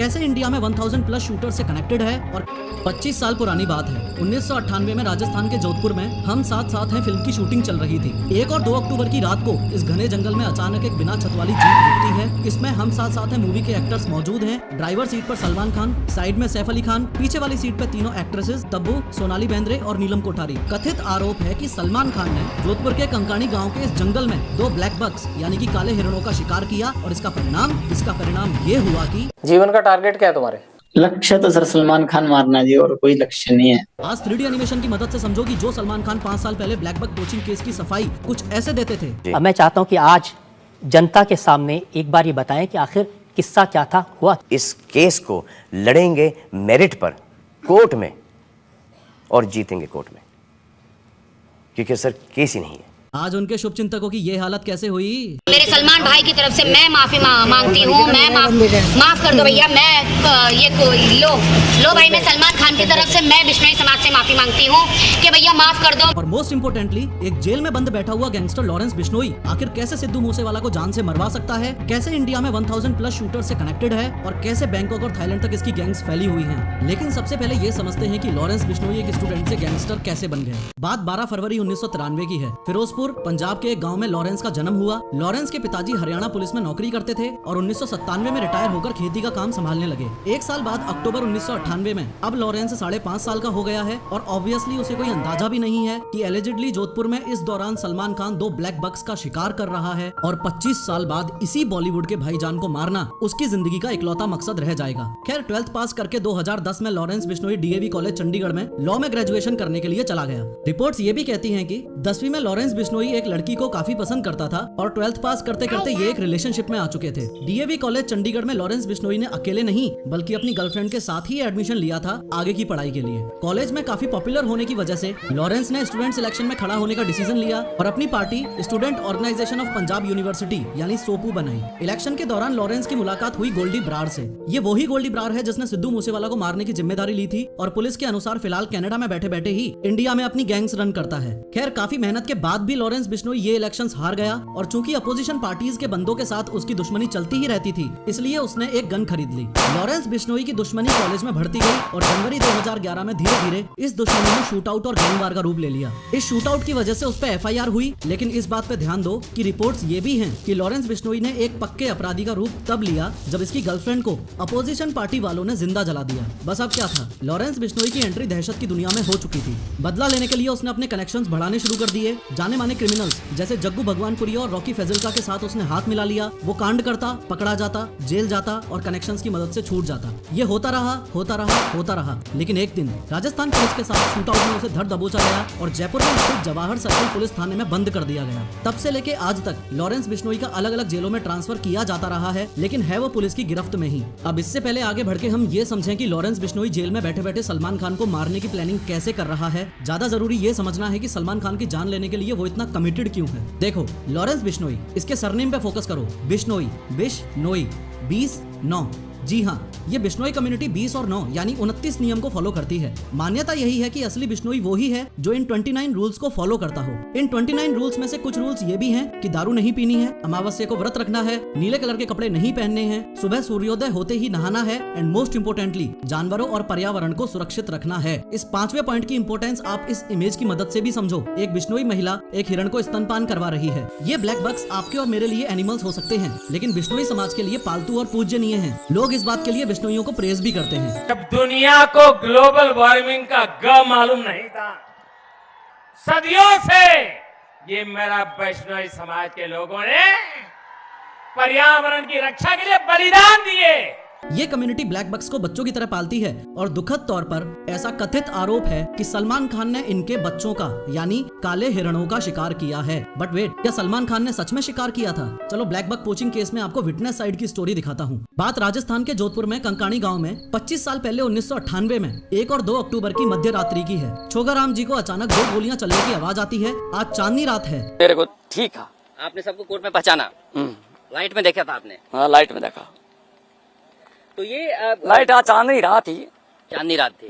कैसे इंडिया में 1000 plus shooter से कनेक्टेड है और 25 साल पुरानी बात है। 1998 में राजस्थान के जोधपुर में हम साथ साथ हैं फिल्म की शूटिंग चल रही थी। 1 और 2 अक्टूबर की रात को इस घने जंगल में अचानक एक बिना छत वाली जीप रुकती है। इसमें हम साथ साथ हैं मूवी के एक्टर्स मौजूद हैं। ड्राइवर सीट पर सलमान खान, साइड में सैफ अली खान, पीछे वाली सीट पर तीनों एक्ट्रेसेस तब्बू, सोनाली बेंद्रे और नीलम कोठारी। कथित आरोप है कि सलमान खान ने जोधपुर के कंकाणी गाँव के इस जंगल में 2 ब्लैक बक्स यानी कि काले हिरणों का शिकार किया और इसका परिणाम ये हुआ कि जीवन का टारगेट क्या है तुम्हारे? लक्ष्य तो सर सलमान खान मारना जी, और कोई लक्ष्य नहीं है। आज 3D एनिमेशन की मदद से समझो कि जो सलमान खान 5 साल पहले ब्लैक बक कोचिंग केस की सफाई कुछ ऐसे देते थे। अब मैं चाहता हूं कि आज जनता के सामने एक बार ये बताएं कि आखिर किस्सा क्या था, हुआ। इस केस को लड़ेंगे मेरिट पर कोर्ट में और जीतेंगे कोर्ट में, क्योंकि सर केस ही नहीं है। आज उनके शुभ चिंतकों की ये हालत कैसे हुई? मेरे सलमान भाई की तरफ से मैं माफी मांगती हूँ। मैं माफ कर दो भैया। मैं लो भाई, मैं सलमान खान की तरफ से मैं बिश्नोई समाज से माफी मांगती हूँ कि भैया माफ कर दो। और मोस्ट इम्पोर्टेंटली एक जेल में बंद बैठा हुआ गैंगस्टर लॉरेंस बिश्नोई आखिर कैसे सिद्धू मूसेवाला को जान से मरवा सकता है, कैसे इंडिया में 1000 प्लस शूटर से कनेक्टेड है और कैसे बैंकॉक और थाईलैंड तक इसकी गैंग्स फैली हुई है। लेकिन सबसे पहले ये समझते हैं कि लॉरेंस बिश्नोई एक स्टूडेंट से गैंगस्टर कैसे बन गए। बात 12 फरवरी 1993 की है। फिरोजपुर पंजाब के एक गांव में लॉरेंस का जन्म हुआ। लॉरेंस के पिताजी हरियाणा पुलिस में नौकरी करते थे और 1997 में रिटायर होकर खेती का काम संभालने लगे। 1 साल बाद अक्टूबर 1998 में अब लॉरेंस 5.5 साल का हो गया है और ऑब्वियसली उसे कोई अंदाजा भी नहीं है कि एलिजिडली जोधपुर में इस दौरान सलमान खान 2 ब्लैक बक्स का शिकार कर रहा है और 25 साल बाद इसी बॉलीवुड के भाईजान को मारना उसकी जिंदगी का इकलौता मकसद रह जाएगा। खैर 12th पास करके 2010 में Lawrence Bishnoi DAV college Chandigarh में लॉ में ग्रेजुएशन करने के लिए चला गया। रिपोर्ट्स ये भी कहती हैं कि 10वीं में लॉरेंस बिश्नोई एक लड़की को काफी पसंद करता था और 12th पास करते करते ये एक रिलेशनशिप में आ चुके थे। DAV कॉलेज चंडीगढ़ में लॉरेंस बिश्नोई ने अकेले नहीं बल्कि अपनी गर्लफ्रेंड के साथ ही एडमिशन लिया था आगे की पढ़ाई के लिए। कॉलेज में काफी पॉपुलर होने की वजह से लॉरेंस ने स्टूडेंट सिलेक्शन में खड़ा होने का डिसीजन लिया और अपनी party student organisation of Punjab university यानी सोपू बनाई। इलेक्शन के दौरान लॉरेंस की मुलाकात हुई गोल्डी ब्रार से। ये वही गोल्डी ब्रार है जिसने सिद्धू मूसेवाला को मारने की जिम्मेदारी ली थी और पुलिस के अनुसार फिलहाल कनाडा में बैठे बैठे ही इंडिया में अपनी गैंग्स रन करता है। खैर काफी मेहनत के बाद भी लॉरेंस बिश्नोई ये इलेक्शंस हार गया और चूंकि अपोजिशन पार्टीज के बंदों के साथ उसकी दुश्मनी चलती ही रहती थी इसलिए उसने एक गन खरीद ली। लॉरेंस बिश्नोई की दुश्मनी कॉलेज में बढ़ती गई और जनवरी 2011 में धीरे धीरे इस दुश्मनी ने शूट आउट और गैंगवार का रूप ले लिया। इस शूट आउट की वजह से उस पर FIR हुई, लेकिन इस बात पे ध्यान दो कि रिपोर्ट्स ये भी हैं कि लॉरेंस बिश्नोई ने एक पक्के अपराधी का रूप तब लिया जब इसकी गर्लफ्रेंड को अपोजिशन पार्टी वालों ने जिंदा जला दिया। बस अब क्या था, लॉरेंस बिश्नोई की एंट्री दहशत की दुनिया में हो चुकी थी। बदला लेने के लिए उसने अपने कनेक्शंस बढ़ाने शुरू कर दिए। जाने माने क्रिमिनल्स जैसे जग्गू भगवानपुरी और रॉकी फैजलका के साथ उसने हाथ मिला लिया। वो कांड करता, पकड़ा जाता, जेल जाता और कनेक्शंस की मदद से छूट जाता। ये होता रहा, लेकिन एक दिन राजस्थान पुलिस के साथ शूट आउट में उसे धर दबोचा गया और जयपुर में स्थित जवाहर सर्कल पुलिस थाने में बंद कर दिया गया। तब से लेके आज तक लॉरेंस बिश्नोई का अलग अलग जेलों में ट्रांसफर किया जाता रहा है, लेकिन है वो पुलिस की गिरफ्त में ही। अब इससे पहले आगे बढ़ के हम ये समझें कि लॉरेंस बिश्नोई जेल में बैठे बैठे सलमान खान को मारने की प्लानिंग कैसे कर रहा है। ज्यादा जरूरी ये समझना है कि सलमान खान की जान लेने के लिए वो इतना कमिटेड क्यों है। देखो लॉरेंस बिश्नोई, इसके सरनेम पे फोकस करो। बिश्नोई 20 9। जी हाँ, ये बिश्नोई कम्युनिटी 20 और 9 यानी 29 नियम को फॉलो करती है। मान्यता यही है कि असली बिश्नोई वो ही है जो इन 29 रूल्स को फॉलो करता हो। इन 29 रूल्स में से कुछ रूल्स ये भी हैं कि दारू नहीं पीनी है, अमावस्या को व्रत रखना है, नीले कलर के कपड़े नहीं पहनने हैं, सुबह सूर्योदय होते ही नहाना है एंड मोस्ट इम्पोर्टेंटली जानवरों और पर्यावरण को सुरक्षित रखना है। इस 5वें पॉइंट की इंपोर्टेंस आप इस इमेज की मदद से भी समझो। एक बिश्नोई महिला एक हिरण को स्तनपान करवा रही है। ये ब्लैक बक्स आपके और मेरे लिए एनिमल्स हो सकते हैं, लेकिन बिश्नोई समाज के लिए पालतू और पूजनीय हैं। लोग इस बात के लिए बिश्नोइयों को प्रेज भी करते हैं। जब दुनिया को ग्लोबल वार्मिंग का ग मालूम नहीं था, सदियों से ये मेरा वैष्णव समाज के लोगों ने पर्यावरण की रक्षा के लिए बलिदान दिए। ये कम्युनिटी ब्लैक बक्स को बच्चों की तरह पालती है और दुखद तौर पर ऐसा कथित आरोप है कि सलमान खान ने इनके बच्चों का यानी काले हिरणों का शिकार किया है। बट वेट, क्या सलमान खान ने सच में शिकार किया था? चलो ब्लैक बक पोचिंग केस में आपको विटनेस साइड की स्टोरी दिखाता हूँ। बात राजस्थान के जोधपुर में कंकाणी गाँव में 25 साल पहले 1998 में 1 और 2 अक्टूबर की मध्य रात्रि की है। छोगाराम जी को अचानक 2 गोलियां चलने की आवाज आती है। आज चांदनी रात है। मेरे को ठीक है। आपने सबको कोर्ट में पहचाना, लाइट में देखा था आपने? हाँ, लाइट में देखा। तो ये लाइट आज चांदनी रात थी। चांदनी रात थी।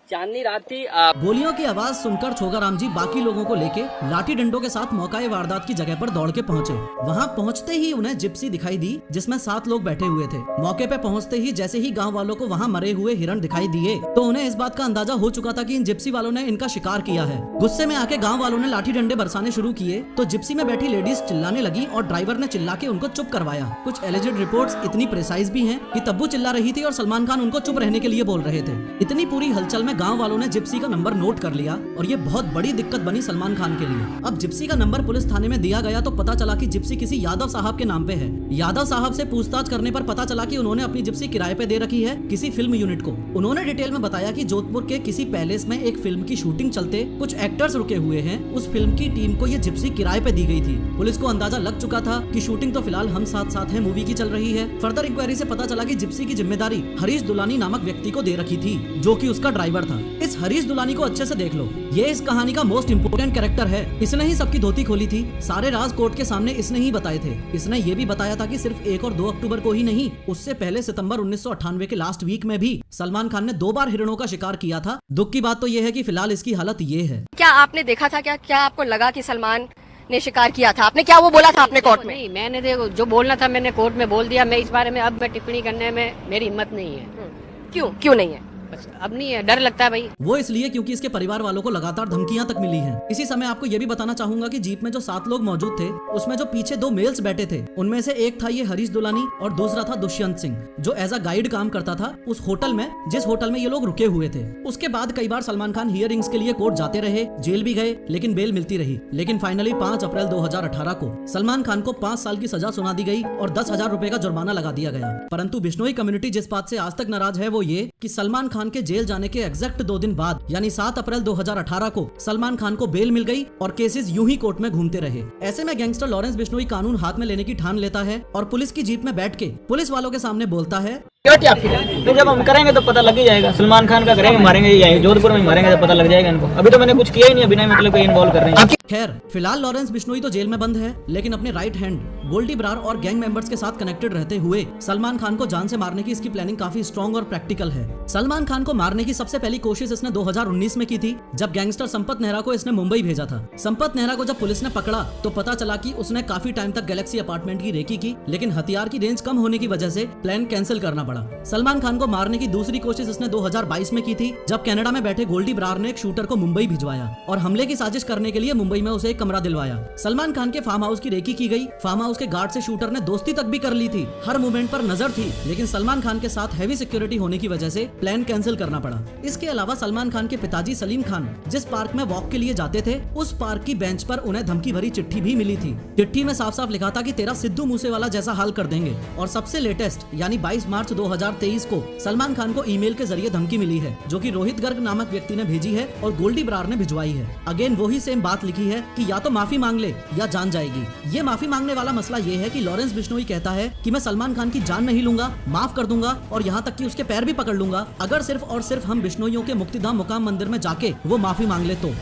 चांदनी रात थी। गोलियों की आवाज सुनकर छोगाराम जी बाकी लोगों को लेके लाठी डंडों के साथ मौकाए वारदात की जगह पर दौड़ के पहुंचे। वहां पहुंचते ही उन्हें जिप्सी दिखाई दी जिसमें 7 लोग बैठे हुए थे। मौके पे पहुंचते ही जैसे ही गांव वालों को वहां मरे हुए हिरण दिखाई दिए तो उन्हें इस बात का अंदाजा हो चुका था कि इन जिप्सी वालों ने इनका शिकार किया है। गुस्से में आके गाँव वालों ने लाठी डंडे बरसाने शुरू किए तो जिप्सी में बैठी लेडीज चिल्लाने लगी और ड्राइवर ने चिल्ला के उनको चुप करवाया। कुछ एलिजेड रिपोर्ट्स इतनी प्रिसाइज भी हैं कि तब्बू चिल्ला रही थी और सलमान खान उनको चुप रहने के लिए बोल रहे थे। इतनी पूरी हलचल में गाँव वालों ने जिप्सी का नंबर नोट कर लिया और ये बहुत बड़ी दिक्कत बनी सलमान खान के लिए। अब जिप्सी का नंबर पुलिस थाने में दिया गया तो पता चला कि जिप्सी किसी यादव साहब के नाम पे है। यादव साहब से पूछताछ करने पर पता चला कि उन्होंने अपनी जिप्सी किराए पे दे रखी है किसी फिल्म यूनिट को। उन्होंने डिटेल में बताया कि जोधपुर के किसी पैलेस में एक फिल्म की शूटिंग चलते कुछ एक्टर्स रुके हुए हैं। उस फिल्म की टीम को ये जिप्सी किराए पे दी गई थी। पुलिस को अंदाजा लग चुका था कि शूटिंग तो फिलहाल हम साथ साथ हैं मूवी की चल रही है। फर्दर इंक्वायरी से पता चला कि जिप्सी की जिम्मेदारी हरीश दुलानी नामक व्यक्ति को दे रखी थी जो कि उसका ड्राइवर था। इस हरीश दुलानी को अच्छे से देख लो, ये इस कहानी का मोस्ट इम्पोर्टेंट कैरेक्टर है। इसने ही सबकी धोती खोली थी। सारे राज कोर्ट के सामने इसने ही बताए थे। इसने ये भी बताया था कि सिर्फ 1 और 2 अक्टूबर को ही नहीं, उससे पहले सितंबर 1998 के लास्ट वीक में भी सलमान खान ने 2 बार हिरणों का शिकार किया था। दुख की बात तो ये है कि फिलहाल इसकी हालत ये है। क्या आपने देखा था? क्या आपको लगा कि सलमान ने शिकार किया था? आपने क्या वो बोला था आपने कोर्ट में? नहीं, मैंने देखो जो बोलना था मैंने कोर्ट में बोल दिया। मैं इस बारे में अब मैं टिप्पणी करने में मेरी हिम्मत नहीं है। क्यों नहीं है? बस अब नहीं है, डर लगता है भाई। वो इसलिए क्योंकि इसके परिवार वालों को लगातार धमकियां तक मिली हैं। इसी समय आपको ये भी बताना चाहूंगा कि जीप में जो 7 लोग मौजूद थे उसमें जो पीछे 2 मेल्स बैठे थे उनमें से एक था ये हरीश दुलानी और दूसरा था दुष्यंत सिंह जो एज अ गाइड काम करता था उस होटल में जिस होटल में ये लोग रुके हुए थे। उसके बाद कई बार सलमान खान हियरिंग्स के लिए कोर्ट जाते रहे, जेल भी गए लेकिन बेल मिलती रही। लेकिन फाइनली 5 अप्रैल 2018 को सलमान खान को 5 साल की सजा सुना दी गई और 10,000 रुपए का जुर्माना लगा दिया गया। परंतु बिश्नोई कम्युनिटी जिस बात से आज तक नाराज है वो ये कि सलमान खान के जेल जाने के एग्जैक्ट 2 दिन बाद यानी 7 अप्रैल 2018 को सलमान खान को बेल मिल गई और केसेस यूं ही कोर्ट में घूमते रहे। ऐसे में गैंगस्टर लॉरेंस बिश्नोई कानून हाथ में लेने की ठान लेता है और पुलिस की जीप में बैठ के पुलिस वालों के सामने बोलता है तो जब हम करेंगे तो पता लग ही जाएगा। सलमान खान का करेंगे, मारेंगे ही, जोधपुर में मारेंगे तो पता लग जाएगा इनको। अभी तो मैंने कुछ किया ही नहीं, बिना मतलब को इन्वॉल्व कर रहे हैं। खैर फिलहाल लॉरेंस बिश्नोई तो जेल में बंद है लेकिन अपने राइट हैंड गोल्डी ब्रार और गैंग मेंबर्स के साथ कनेक्टेड रहते हुए सलमान खान को जान से मारने की इसकी प्लानिंग काफी स्ट्रॉन्ग और प्रैक्टिकल है। सलमान खान को मारने की सबसे पहली कोशिश इसने 2019 में की थी जब गैंगस्टर संपत नेहरा को इसने मुंबई भेजा था। संपत नेहरा को जब पुलिस ने पकड़ा तो पता चला कि उसने काफी टाइम तक गैलेक्सी अपार्टमेंट की रेकी की लेकिन हथियार की रेंज कम होने की वजह से प्लान कैंसिल करना पड़ा। सलमान खान को मारने की दूसरी कोशिश इसने 2022 में की थी जब कनाडा में बैठे गोल्डी ब्रार ने एक शूटर को मुंबई भिजवाया और हमले की साजिश करने के लिए मुंबई में उसे एक कमरा दिलवाया। सलमान खान के फार्म हाउस की रेकी की गई। फार्म हाउस के गार्ड से शूटर ने दोस्ती तक भी कर ली थी, हर मूवमेंट पर नजर थी, लेकिन सलमान खान के साथ हैवी सिक्योरिटी होने की वजह से प्लान कैंसिल करना पड़ा। इसके अलावा सलमान खान के पिताजी सलीम खान जिस पार्क में वॉक के लिए जाते थे उस पार्क की बेंच पर उन्हें धमकी भरी चिट्ठी भी मिली थी। चिट्ठी में साफ साफ लिखा था कि तेरा सिद्धू मूसेवाला जैसा हाल कर देंगे। और सबसे लेटेस्ट यानी 22 मार्च 2023 को सलमान खान को ईमेल के जरिए धमकी मिली है जो कि रोहित गर्ग नामक व्यक्ति ने भेजी है और गोल्डी ब्रार ने भिजवाई है। अगेन वही सेम बात लिखी है कि या तो माफी मांग ले या जान जाएगी। ये माफी मांगने वाला मसला ये है कि लॉरेंस बिश्नोई कहता है कि मैं सलमान खान की जान नहीं लूंगा, माफ कर दूंगा और यहाँ तक कि उसके पैर भी पकड़ लूंगा अगर सिर्फ और सिर्फ हम बिश्नोइयों के मुक्तिधाम मुकाम मंदिर में जाके वो माफी मांग ले। तो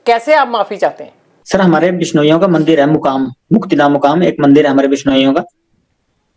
कैसे आप माफी चाहते हैं? सर हमारे बिश्नोइयों का मंदिर है मुकाम, मुक्तिधाम मुकाम एक मंदिर है हमारे बिश्नोइयों का,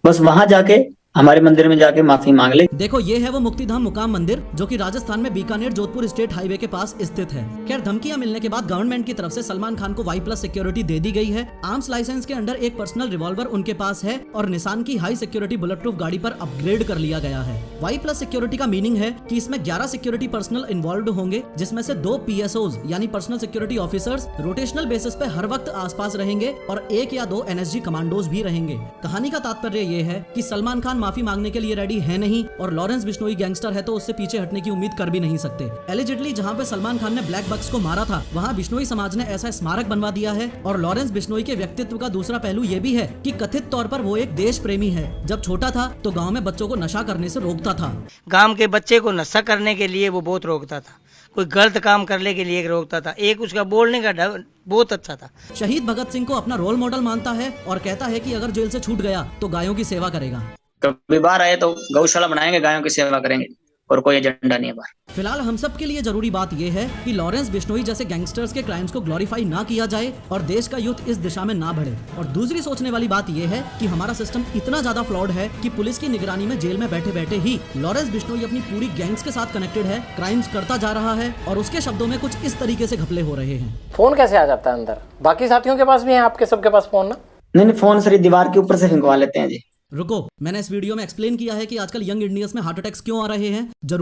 बस वहां जाके हमारे मंदिर में जाके माफी मांग ले। देखो ये है वो मुक्तिधाम मुकाम मंदिर जो कि राजस्थान में बीकानेर जोधपुर स्टेट हाईवे के पास स्थित है। खैर धमकियां मिलने के बाद गवर्नमेंट की तरफ से सलमान खान को Y+ सिक्योरिटी दे दी गई है। आर्म्स लाइसेंस के अंडर एक पर्सनल रिवॉल्वर उनके पास है और निसान की हाई सिक्योरिटी बुलेट प्रूफ गाड़ी पर अपग्रेड कर लिया गया है। Y+ सिक्योरिटी का मीनिंग है कि इसमें 11 सिक्योरिटी पर्सनल इन्वॉल्व होंगे जिसमें से 2 PSOs यानी personal security officers rotational basis पे हर वक्त आसपास रहेंगे और 1 या 2 NSG कमांडोज भी रहेंगे। कहानी का तात्पर्य ये है कि सलमान खान माफी मांगने के लिए रेडी है नहीं और लॉरेंस बिश्नोई गैंगस्टर है तो उससे पीछे हटने की उम्मीद कर भी नहीं सकते। एलिजिडली जहां पे सलमान खान ने ब्लैक बक्स को मारा था वहां बिश्नोई समाज ने ऐसा स्मारक बनवा दिया है। और लॉरेंस बिश्नोई के व्यक्तित्व का दूसरा पहलू ये भी है कि कथित तौर पर वो एक देश प्रेमी है। जब छोटा था तो गांव में बच्चों को नशा करने से रोकता था। गांव के बच्चे को नशा करने के लिए वो बहुत रोकता था, कोई गलत काम करने के लिए रोकता था। एक उसका बोलने का ढंग बहुत अच्छा था। शहीद भगत सिंह को अपना रोल मॉडल मानता है और कहता है कि अगर जेल से छूट गया तो गायों की सेवा करेगा। कभी बाहर आए तो गौशाला बनाएंगे, गायों की सेवा करेंगे। और कोई एजेंडा नहीं है बाहर। फिलहाल हम सब के लिए जरूरी बात यह है कि लॉरेंस बिश्नोई जैसे गैंगस्टर्स के क्राइम्स को ग्लोरीफाई ना किया जाए और देश का यूथ इस दिशा में ना बढ़े। और दूसरी सोचने वाली बात यह है कि हमारा सिस्टम इतना ज्यादा फ्लॉड है कि पुलिस की निगरानी में जेल में बैठे बैठे ही लॉरेंस बिश्नोई अपनी पूरी गैंग्स के साथ कनेक्टेड है, क्राइम्स करता जा रहा है और उसके शब्दों में कुछ इस तरीके से घपले हो रहे हैं। फोन कैसे आ जाता है अंदर? बाकी साथियों के पास भी है, आपके सबके पास फोन ना? नहीं, फोन सर दीवार के ऊपर से फिंगवा लेते हैं जी। रुको, मैंने इस वीडियो में एक्सप्लेन किया है कि आजकल यंग इंडियंस में हार्ट अटैक्स क्यों आ रहे हैं। जरूर